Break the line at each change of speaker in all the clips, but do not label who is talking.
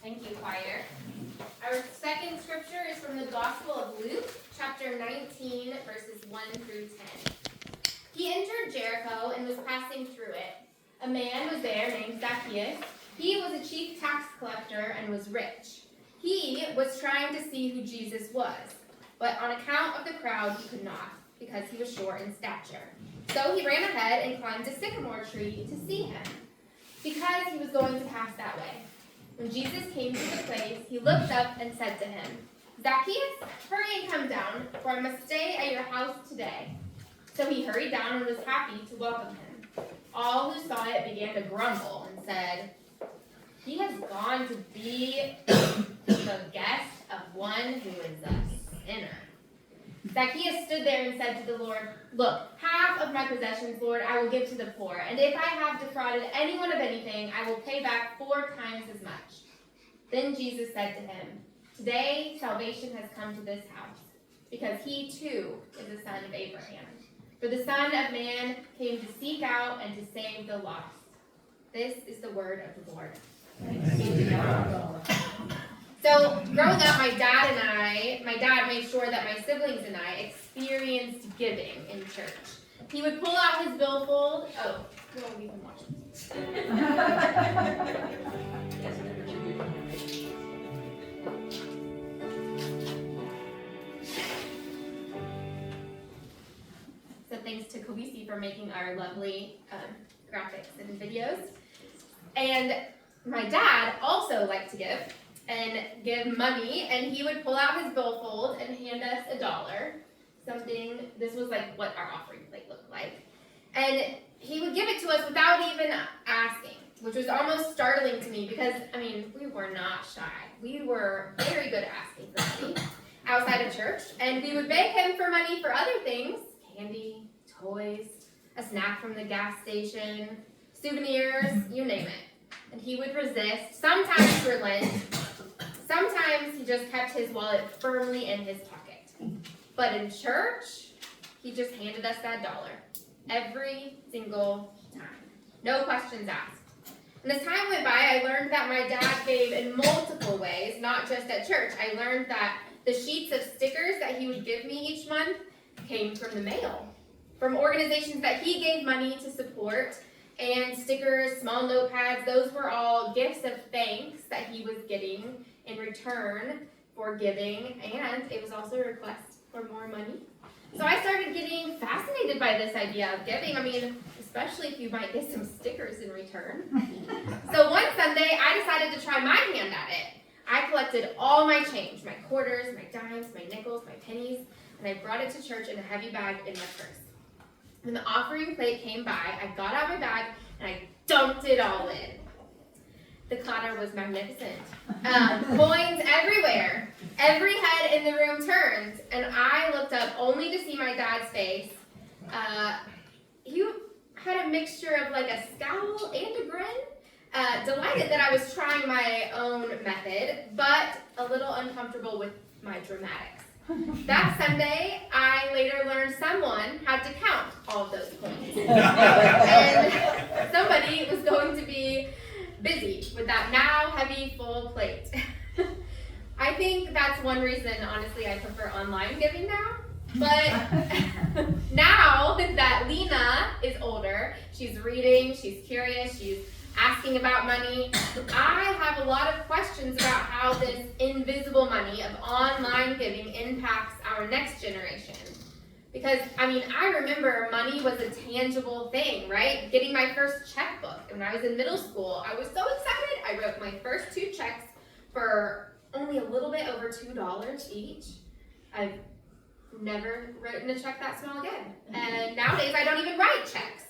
Thank you, choir. Our second scripture is from the Gospel of Luke, chapter 19, verses 1 through 10. He entered Jericho and was passing through it. A man was there named Zacchaeus. He was a chief tax collector and was rich. He was trying to see who Jesus was, but on account of the crowd he could not, because he was short in stature. So he ran ahead and climbed a sycamore tree to see him, because he was going to pass that way. When Jesus came to the place, he looked up and said to him, "Zacchaeus, hurry and come down, for I must stay at your house today." So he hurried down and was happy to welcome him. All who saw it began to grumble and said, "He has gone to be the guest of one who is a sinner." Zacchaeus stood there and said to the Lord, "Look, half of my possessions, Lord, I will give to the poor, and if I have defrauded anyone of anything, I will pay back 4 times as much." Then Jesus said to him, "Today salvation has come to this house, because he too is a son of Abraham. For the Son of Man came to seek out and to save the lost." This is the word of the Lord. So, growing up, my dad made sure that my siblings and I experienced giving in church. He would pull out his billfold. Oh, well, we can watch it. So thanks to Kobisi for making our lovely graphics and videos. And my dad also liked to give money, and he would pull out his billfold and hand us $1. This was like what our offering plate looked like. And he would give it to us without even asking, which was almost startling to me because, we were not shy. We were very good at asking for money outside of church, and we would beg him for money for other things: candy, toys, a snack from the gas station, souvenirs, you name it. And he would resist, sometimes relent. Sometimes he just kept his wallet firmly in his pocket. But in church, he just handed us that $1 every single time. No questions asked. And as time went by, I learned that my dad gave in multiple ways, not just at church. I learned that the sheets of stickers that he would give me each month came from the mail, from organizations that he gave money to support. And stickers, small notepads, those were all gifts of thanks that he was getting in return for giving, and it was also a request for more money. So I started getting fascinated by this idea of giving, especially if you might get some stickers in return. So one Sunday, I decided to try my hand at it. I collected all my change, my quarters, my dimes, my nickels, my pennies, and I brought it to church in a heavy bag in my purse. When the offering plate came by, I got out my bag and I dumped it all in. The clatter was magnificent. Coins everywhere. Every head in the room turned, and I looked up only to see my dad's face. He had a mixture of like a scowl and a grin. Delighted that I was trying my own method, but a little uncomfortable with my dramatics. That Sunday, I later learned someone had to count all of those coins. And somebody was going to be busy with that now heavy, full plate. I think that's one reason, honestly, I prefer online giving now. But now that Lena is older, she's reading, she's curious, she's asking about money, I have a lot of questions about how this invisible money of online giving impacts our next generation. Because, I remember money was a tangible thing, right? Getting my first checkbook. When I was in middle school, I was so excited. I wrote my first 2 checks for only a little bit over $2 each. I've never written a check that small again. And nowadays, I don't even write checks.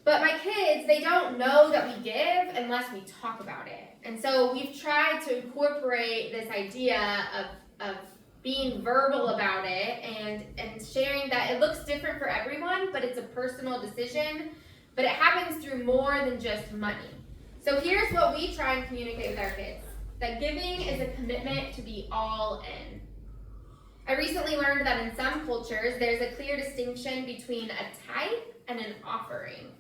But my kids, they don't know that we give unless we talk about it. And so we've tried to incorporate this idea of being verbal about it and sharing that it looks different for everyone, but it's a personal decision. But it happens through more than just money. So here's what we try and communicate with our kids: that giving is a commitment to be all in. I recently learned that in some cultures, there's a clear distinction between a tithe and an offering.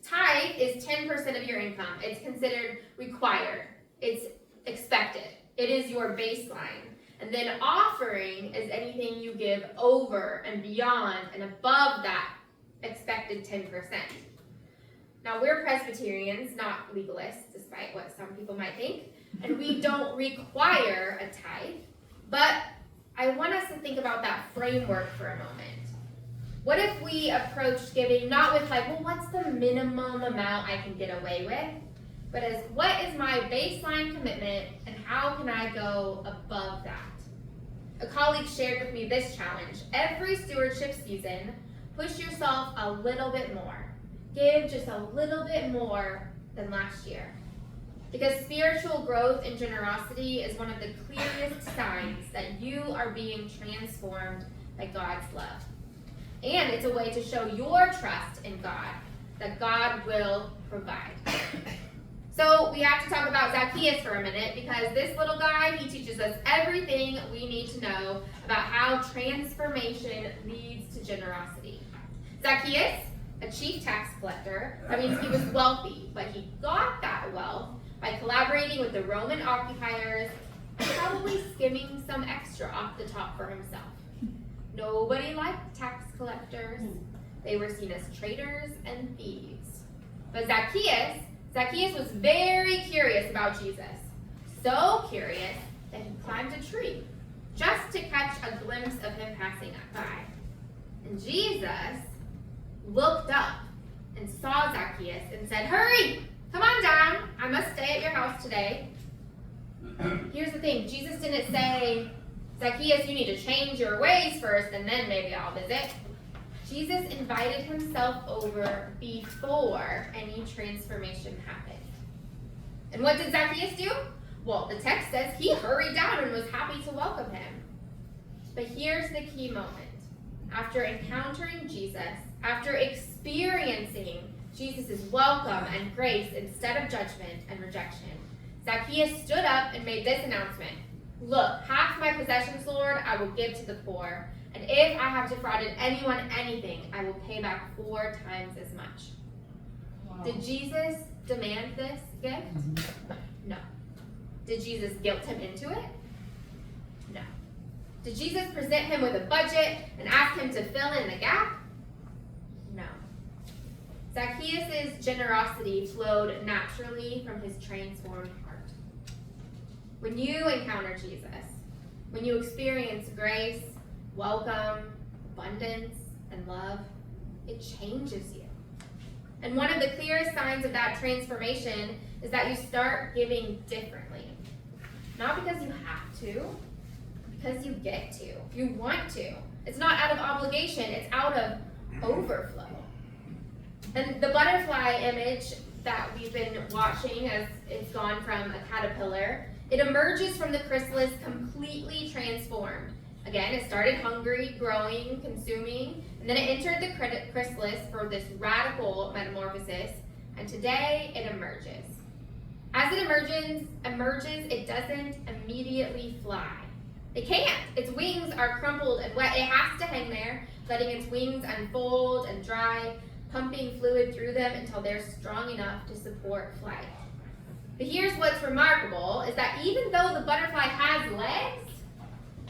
Tithe is 10% of your income. It's considered required. It's It is your baseline. And then offering is anything you give over and beyond and above that expected 10%. Now, we're Presbyterians, not legalists, despite what some people might think, and we don't require a tithe, but I want us to think about that framework for a moment. What if we approached giving not with like, well, what's the minimum amount I can get away with, but as what is my baseline commitment and how can I go above that? A colleague shared with me this challenge. Every stewardship season, push yourself a little bit more. Give just a little bit more than last year. Because spiritual growth and generosity is one of the clearest signs that you are being transformed by God's love. And it's a way to show your trust in God, that God will provide. So we have to talk about Zacchaeus for a minute, because this little guy, he teaches us everything we need to know about how transformation leads to generosity. Zacchaeus, a chief tax collector, that means he was wealthy, but he got that wealth by collaborating with the Roman occupiers, probably skimming some extra off the top for himself. Nobody liked tax collectors. They were seen as traitors and thieves. But Zacchaeus was very curious about Jesus. So curious that he climbed a tree just to catch a glimpse of him passing by. And Jesus looked up and saw Zacchaeus and said, "Hurry, come on down. I must stay at your house today." Here's the thing. Jesus didn't say, "Zacchaeus, you need to change your ways first and then maybe I'll visit." Jesus invited himself over before any transformation happened. And what did Zacchaeus do? Well, the text says he hurried down and was happy to welcome him. But here's the key moment. After encountering Jesus, after experiencing Jesus' welcome and grace instead of judgment and rejection, Zacchaeus stood up and made this announcement. "Look, half my possessions, Lord, I will give to the poor. And if I have defrauded anyone anything, I will pay back 4 times as much." Wow. Did Jesus demand this gift? No. Did Jesus guilt him into it? No. Did Jesus present him with a budget and ask him to fill in the gap? No. Zacchaeus' generosity flowed naturally from his transformed heart. When you encounter Jesus, when you experience grace, welcome, abundance, and love, it changes you. And one of the clearest signs of that transformation is that you start giving differently. Not because you have to, because you get to. You want to. It's not out of obligation, it's out of overflow. And the butterfly image that we've been watching as it's gone from a caterpillar, it emerges from the chrysalis completely transformed. Again, it started hungry, growing, consuming, and then it entered the chrysalis for this radical metamorphosis, and today it emerges. As it emerges, it doesn't immediately fly. It can't. Its wings are crumpled and wet. It has to hang there, letting its wings unfold and dry, pumping fluid through them until they're strong enough to support flight. But here's what's remarkable, is that even though the butterfly has legs,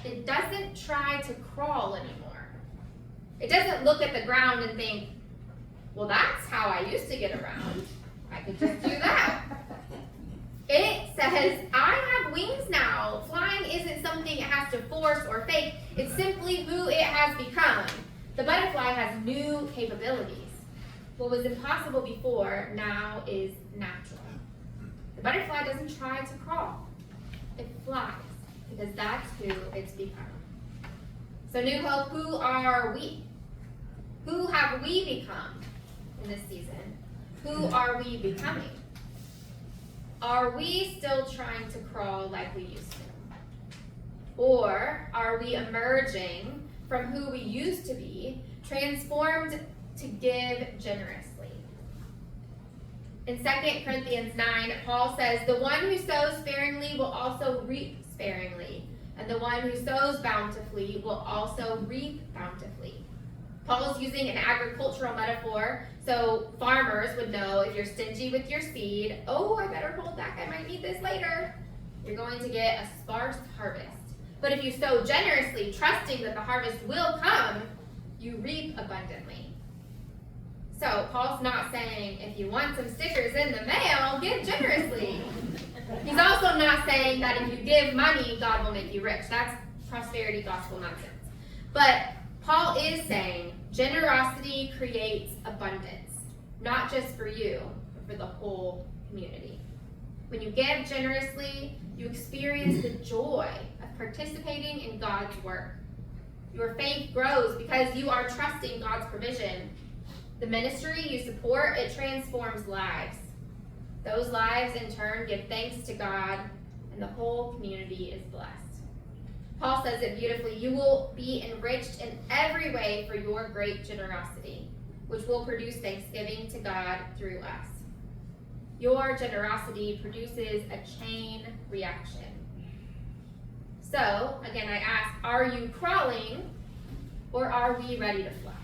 it doesn't try to crawl anymore. It doesn't look at the ground and think, well, that's how I used to get around. I could just do that. It says, I have wings now. Flying isn't something it has to force or fake. It's simply who it has become. The butterfly has new capabilities. What was impossible before now is natural. The butterfly doesn't try to crawl. It flies, because that's who it's become. So New Hope, who are we? Who have we become in this season? Who are we becoming? Are we still trying to crawl like we used to? Or are we emerging from who we used to be, transformed to give generously? In 2 Corinthians 9, Paul says, the one who sows sparingly will also reap sparingly, and the one who sows bountifully will also reap bountifully. Paul's using an agricultural metaphor, so farmers would know if you're stingy with your seed, oh, I better hold back, I might need this later. you're going to get a sparse harvest. But if you sow generously, trusting that the harvest will come, you reap abundantly. So Paul's not saying if you want some stickers in the mail, give generously. He's also not saying that if you give money, God will make you rich. That's prosperity gospel nonsense. But Paul is saying generosity creates abundance, not just for you, but for the whole community. When you give generously, you experience the joy of participating in God's work. Your faith grows because you are trusting God's provision. The ministry you support, it transforms lives. Those lives, in turn, give thanks to God, and the whole community is blessed. Paul says it beautifully, you will be enriched in every way for your great generosity, which will produce thanksgiving to God through us. Your generosity produces a chain reaction. So, again, I ask, are you crawling or are we ready to fly?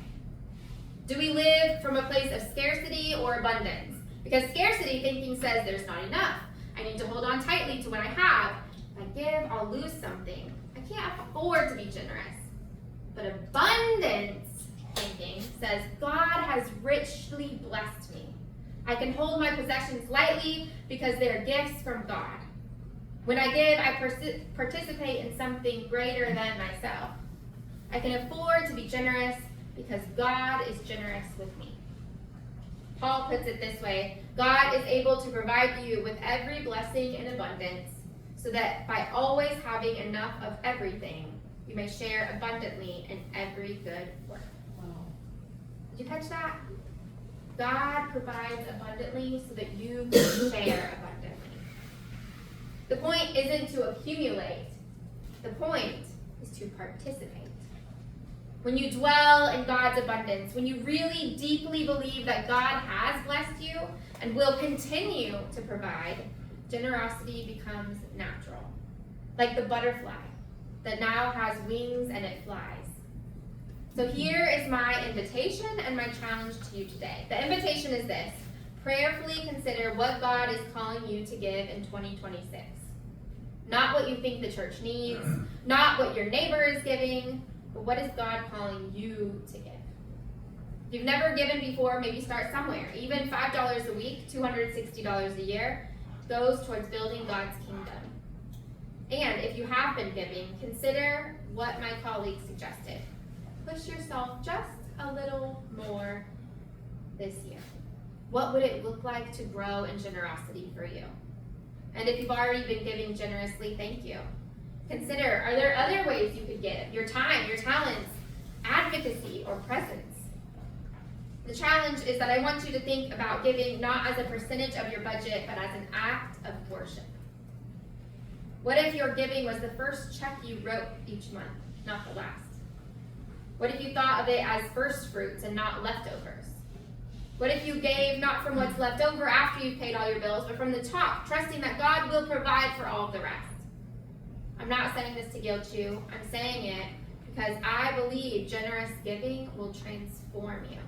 Do we live from a place of scarcity or abundance? Because scarcity thinking says there's not enough. I need to hold on tightly to what I have. If I give, I'll lose something. I can't afford to be generous. But abundance thinking says God has richly blessed me. I can hold my possessions lightly because they are gifts from God. When I give, I participate in something greater than myself. I can afford to be generous because God is generous with me. Paul puts it this way, God is able to provide you with every blessing in abundance, so that by always having enough of everything, you may share abundantly in every good work. Wow. Did you catch that? God provides abundantly so that you can share abundantly. The point isn't to accumulate. The point is to participate. When you dwell in God's abundance, when you really deeply believe that God has blessed you and will continue to provide, generosity becomes natural. Like the butterfly that now has wings and it flies. So here is my invitation and my challenge to you today. The invitation is this: prayerfully consider what God is calling you to give in 2026. Not what you think the church needs, not what your neighbor is giving, but what is God calling you to give? If you've never given before, maybe start somewhere. Even $5 a week, $260 a year, goes towards building God's kingdom. And if you have been giving, consider what my colleague suggested. Push yourself just a little more this year. What would it look like to grow in generosity for you? And if you've already been giving generously, thank you. Consider, are there other ways you could give? Your time, your talents, advocacy, or presence. The challenge is that I want you to think about giving not as a percentage of your budget, but as an act of worship. What if your giving was the first check you wrote each month, not the last? What if you thought of it as first fruits and not leftovers? What if you gave not from what's left over after you've paid all your bills, but from the top, trusting that God will provide for all of the rest? I'm not saying this to guilt you. I'm saying it because I believe generous giving will transform you.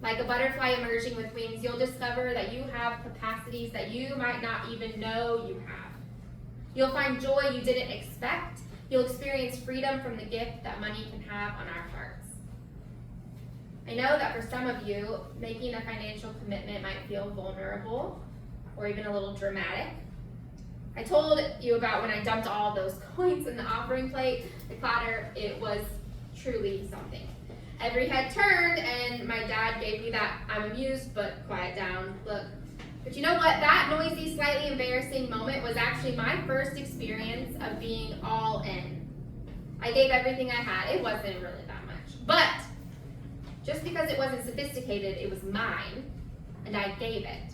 Like a butterfly emerging with wings, you'll discover that you have capacities that you might not even know you have. You'll find joy you didn't expect. You'll experience freedom from the gift that money can have on our hearts. I know that for some of you, making a financial commitment might feel vulnerable or even a little dramatic. I told you about when I dumped all those coins in the offering plate, the clatter. It was truly something. Every head turned, and my dad gave me that "I'm amused, but quiet down" look. But you know what? That noisy, slightly embarrassing moment was actually my first experience of being all in. I gave everything I had. It wasn't really that much. But just because it wasn't sophisticated, it was mine, and I gave it.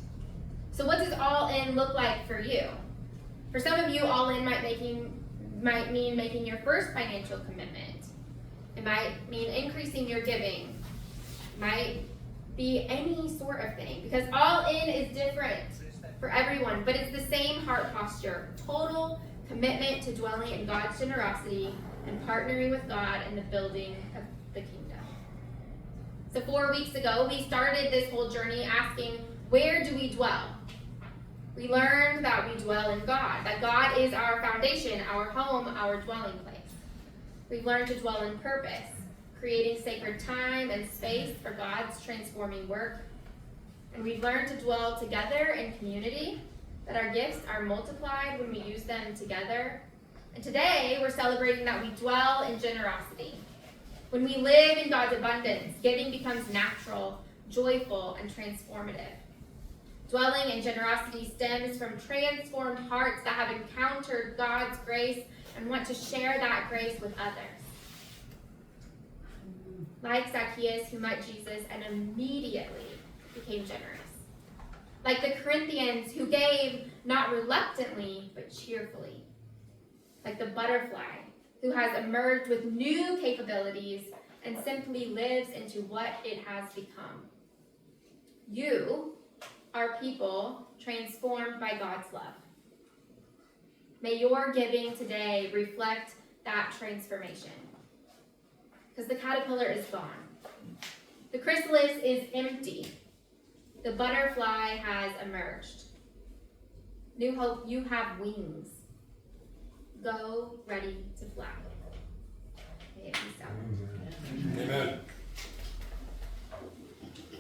So what does all in look like for you? For some of you, all in might mean making your first financial commitment. It might mean increasing your giving. It might be any sort of thing, because all in is different for everyone, but it's the same heart posture. Total commitment to dwelling in God's generosity and partnering with God in the building of the kingdom. So 4 weeks ago, we started this whole journey asking, where do we dwell? We learned that we dwell in God, that God is our foundation, our home, our dwelling place. We've learned to dwell in purpose, creating sacred time and space for God's transforming work. And we've learned to dwell together in community, that our gifts are multiplied when we use them together. And today, we're celebrating that we dwell in generosity. When we live in God's abundance, giving becomes natural, joyful, and transformative. Dwelling in generosity stems from transformed hearts that have encountered God's grace and want to share that grace with others. Like Zacchaeus, who met Jesus and immediately became generous. Like the Corinthians, who gave not reluctantly, but cheerfully. Like the butterfly, who has emerged with new capabilities and simply lives into what it has become. You are people transformed by God's love. May your giving today reflect that transformation. Because the caterpillar is gone. The chrysalis is empty. The butterfly has emerged. New Hope, you have wings. Go ready to fly. May it be so.
Amen.